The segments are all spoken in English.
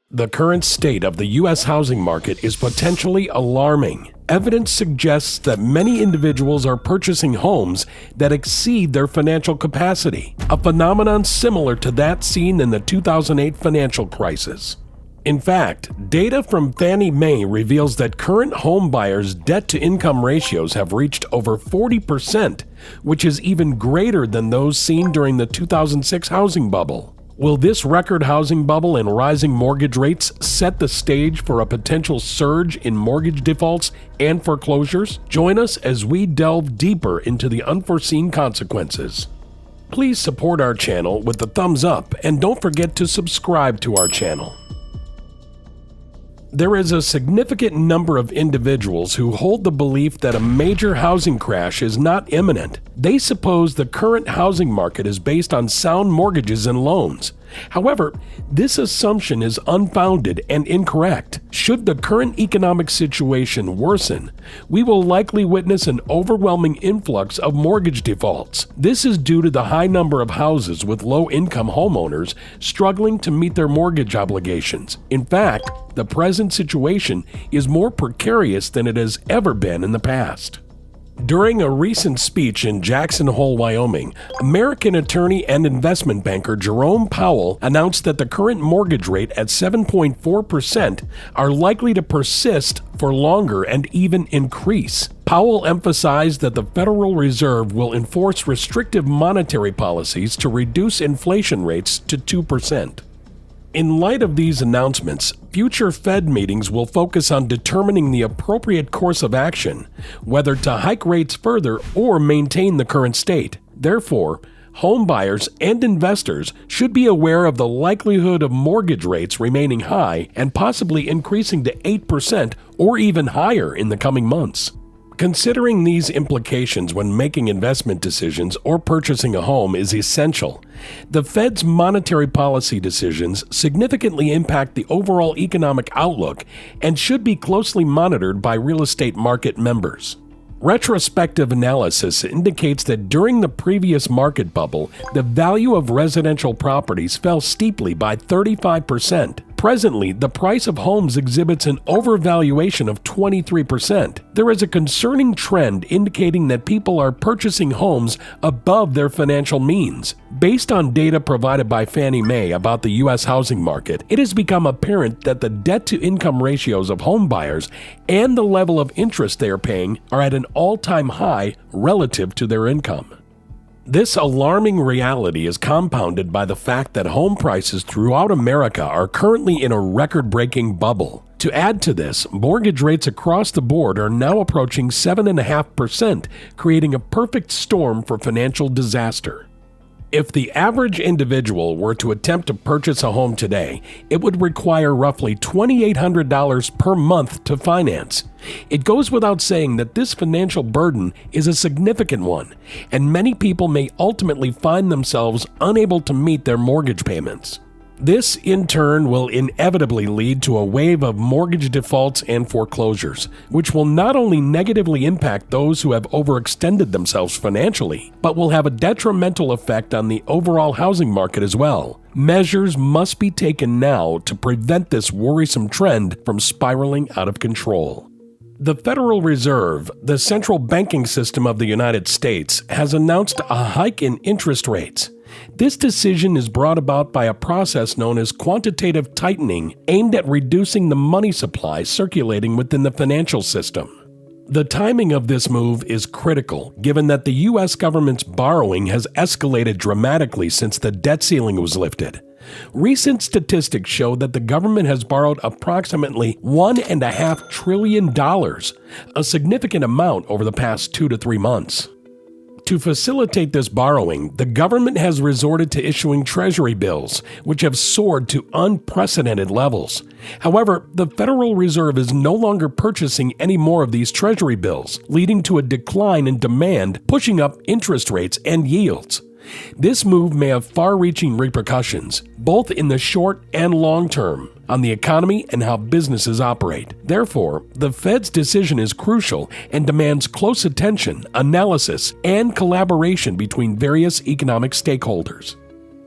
The current state of the U.S. housing market is potentially alarming. Evidence suggests that many individuals are purchasing homes that exceed their financial capacity, a phenomenon similar to that seen in the 2008 financial crisis. In fact, data from Fannie Mae reveals that current homebuyers' debt-to-income ratios have reached over 40%, which is even greater than those seen during the 2006 housing bubble. Will this record housing bubble and rising mortgage rates set the stage for a potential surge in mortgage defaults and foreclosures? Join us as we delve deeper into the unforeseen consequences. Please support our channel with the thumbs up and don't forget to subscribe to our channel. There is a significant number of individuals who hold the belief that a major housing crash is not imminent. They suppose the current housing market is based on sound mortgages and loans. However, this assumption is unfounded and incorrect. Should the current economic situation worsen, we will likely witness an overwhelming influx of mortgage defaults. This is due to the high number of houses with low-income homeowners struggling to meet their mortgage obligations. In fact, the present situation is more precarious than it has ever been in the past. During a recent speech in Jackson Hole, Wyoming, American attorney and investment banker Jerome Powell announced that the current mortgage rate at 7.4% are likely to persist for longer and even increase. Powell emphasized that the Federal Reserve will enforce restrictive monetary policies to reduce inflation rates to 2%. In light of these announcements, future Fed meetings will focus on determining the appropriate course of action, whether to hike rates further or maintain the current state. Therefore, home buyers and investors should be aware of the likelihood of mortgage rates remaining high and possibly increasing to 8% or even higher in the coming months. Considering these implications when making investment decisions or purchasing a home is essential. The Fed's monetary policy decisions significantly impact the overall economic outlook and should be closely monitored by real estate market members. Retrospective analysis indicates that during the previous market bubble, the value of residential properties fell steeply by 35%. Presently, the price of homes exhibits an overvaluation of 23%. There is a concerning trend indicating that people are purchasing homes above their financial means. Based on data provided by Fannie Mae about the U.S. housing market, it has become apparent that the debt-to-income ratios of home buyers and the level of interest they are paying are at an all-time high relative to their income. This alarming reality is compounded by the fact that home prices throughout America are currently in a record-breaking bubble. To add to this, mortgage rates across the board are now approaching 7.5%, creating a perfect storm for financial disaster. If the average individual were to attempt to purchase a home today, it would require roughly $2,800 per month to finance. It goes without saying that this financial burden is a significant one, and many people may ultimately find themselves unable to meet their mortgage payments. This, in turn, will inevitably lead to a wave of mortgage defaults and foreclosures, which will not only negatively impact those who have overextended themselves financially, but will have a detrimental effect on the overall housing market as well. Measures must be taken now to prevent this worrisome trend from spiraling out of control. The Federal Reserve, the central banking system of the United States, has announced a hike in interest rates. This decision is brought about by a process known as quantitative tightening, aimed at reducing the money supply circulating within the financial system. The timing of this move is critical, given that the U.S. government's borrowing has escalated dramatically since the debt ceiling was lifted. Recent statistics show that the government has borrowed approximately $1.5 trillion, a significant amount over the past 2 to 3 months. To facilitate this borrowing, the government has resorted to issuing treasury bills, which have soared to unprecedented levels. However, the Federal Reserve is no longer purchasing any more of these treasury bills, leading to a decline in demand, pushing up interest rates and yields. This move may have far-reaching repercussions, both in the short and long term, on the economy and how businesses operate. Therefore, the Fed's decision is crucial and demands close attention, analysis, and collaboration between various economic stakeholders.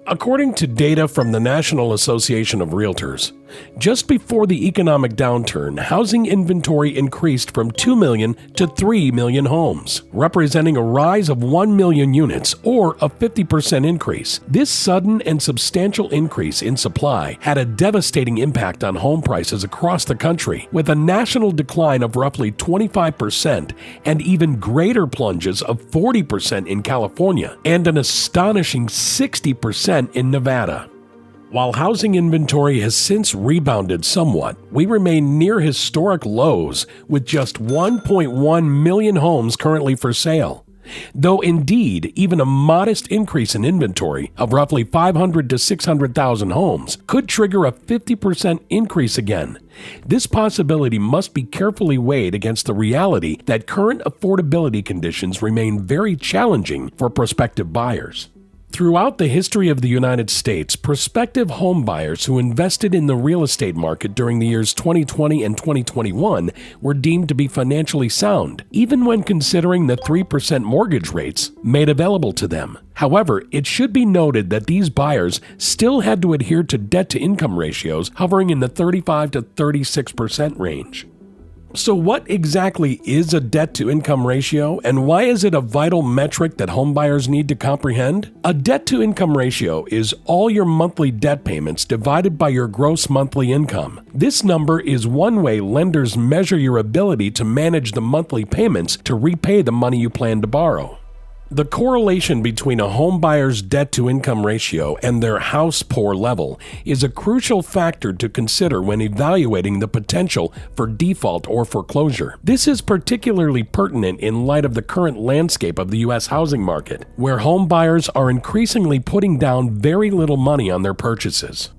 According to data from the National Association of Realtors, just before the economic downturn, housing inventory increased from 2 million to 3 million homes, representing a rise of 1 million units or a 50% increase. This sudden and substantial increase in supply had a devastating impact on home prices across the country, with a national decline of roughly 25% and even greater plunges of 40% in California and an astonishing 60% in Nevada. While housing inventory has since rebounded somewhat, we remain near historic lows with just 1.1 million homes currently for sale. Though indeed, even a modest increase in inventory of roughly 500 to 600,000 homes could trigger a 50% increase again. This possibility must be carefully weighed against the reality that current affordability conditions remain very challenging for prospective buyers. Throughout the history of the United States, prospective homebuyers who invested in the real estate market during the years 2020 and 2021 were deemed to be financially sound, even when considering the 3% mortgage rates made available to them. However, it should be noted that these buyers still had to adhere to debt-to-income ratios hovering in the 35 to 36% range. So what exactly is a debt-to-income ratio, and why is it a vital metric that homebuyers need to comprehend? A debt-to-income ratio is all your monthly debt payments divided by your gross monthly income. This number is one way lenders measure your ability to manage the monthly payments to repay the money you plan to borrow. The correlation between a homebuyer's debt-to-income ratio and their house poor level is a crucial factor to consider when evaluating the potential for default or foreclosure. This is particularly pertinent in light of the current landscape of the U.S. housing market, where homebuyers are increasingly putting down very little money on their purchases.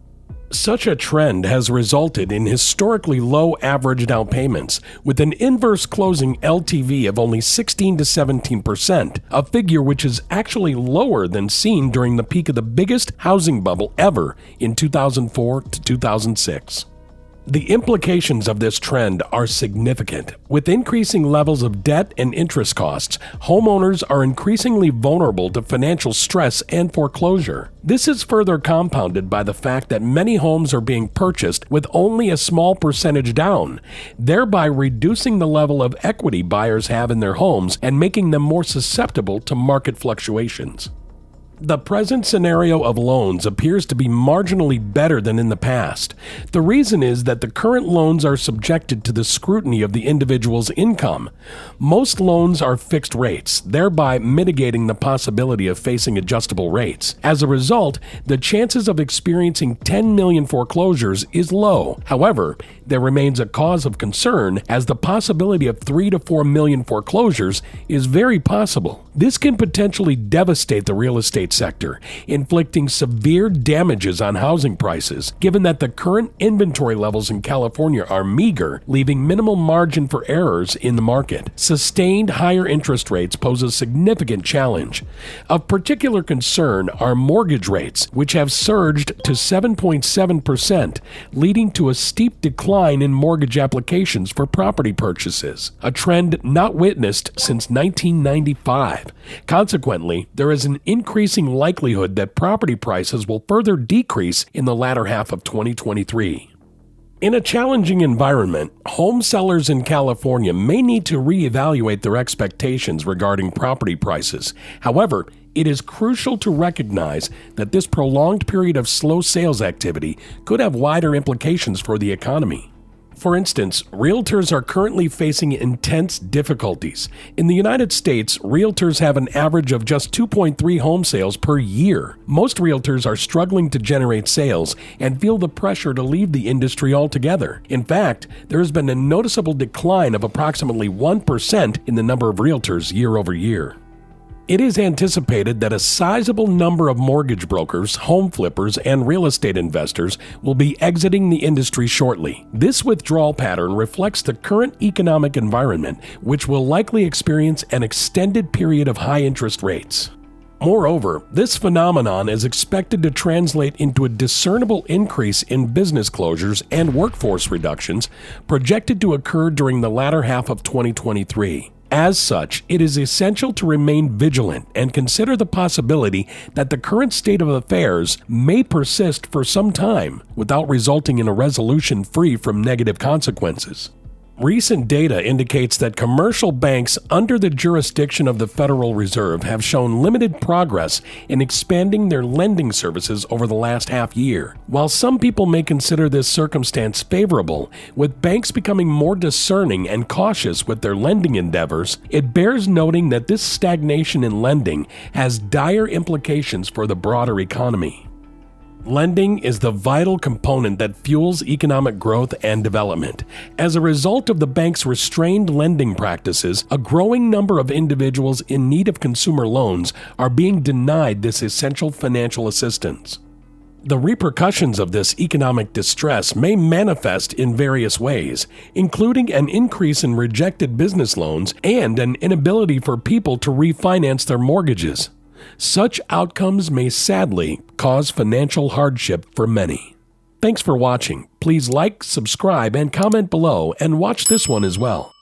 Such a trend has resulted in historically low average down payments, with an inverse closing LTV of only 16 to 17%, a figure which is actually lower than seen during the peak of the biggest housing bubble ever in 2004 to 2006. The implications of this trend are significant. With increasing levels of debt and interest costs, homeowners are increasingly vulnerable to financial stress and foreclosure. This is further compounded by the fact that many homes are being purchased with only a small percentage down, thereby reducing the level of equity buyers have in their homes and making them more susceptible to market fluctuations. The present scenario of loans appears to be marginally better than in the past. The reason is that the current loans are subjected to the scrutiny of the individual's income. Most loans are fixed rates, thereby mitigating the possibility of facing adjustable rates. As a result, the chances of experiencing 10 million foreclosures is low. However, there remains a cause of concern, as the possibility of 3 to 4 million foreclosures is very possible. This can potentially devastate the real estate sector, inflicting severe damages on housing prices, given that the current inventory levels in California are meager, leaving minimal margin for errors in the market. Sustained higher interest rates pose a significant challenge. Of particular concern are mortgage rates, which have surged to 7.7%, leading to a steep decline in mortgage applications for property purchases, a trend not witnessed since 1995. Consequently, there is an increasing likelihood that property prices will further decrease in the latter half of 2023. In a challenging environment, home sellers in California may need to reevaluate their expectations regarding property prices. However, it is crucial to recognize that this prolonged period of slow sales activity could have wider implications for the economy. For instance, realtors are currently facing intense difficulties. In the United States, realtors have an average of just 2.3 home sales per year. Most realtors are struggling to generate sales and feel the pressure to leave the industry altogether. In fact, there has been a noticeable decline of approximately 1% in the number of realtors year over year. It is anticipated that a sizable number of mortgage brokers, home flippers, and real estate investors will be exiting the industry shortly. This withdrawal pattern reflects the current economic environment, which will likely experience an extended period of high interest rates. Moreover, this phenomenon is expected to translate into a discernible increase in business closures and workforce reductions projected to occur during the latter half of 2023. As such, it is essential to remain vigilant and consider the possibility that the current state of affairs may persist for some time without resulting in a resolution free from negative consequences. Recent data indicates that commercial banks under the jurisdiction of the Federal Reserve have shown limited progress in expanding their lending services over the last half year. While some people may consider this circumstance favorable, with banks becoming more discerning and cautious with their lending endeavors, it bears noting that this stagnation in lending has dire implications for the broader economy. Lending is the vital component that fuels economic growth and development. As a result of the bank's restrained lending practices, a growing number of individuals in need of consumer loans are being denied this essential financial assistance. The repercussions of this economic distress may manifest in various ways, including an increase in rejected business loans and an inability for people to refinance their mortgages. Such outcomes may sadly cause financial hardship for many. Thanks for watching. Please like, subscribe, and comment below, and watch this one as well.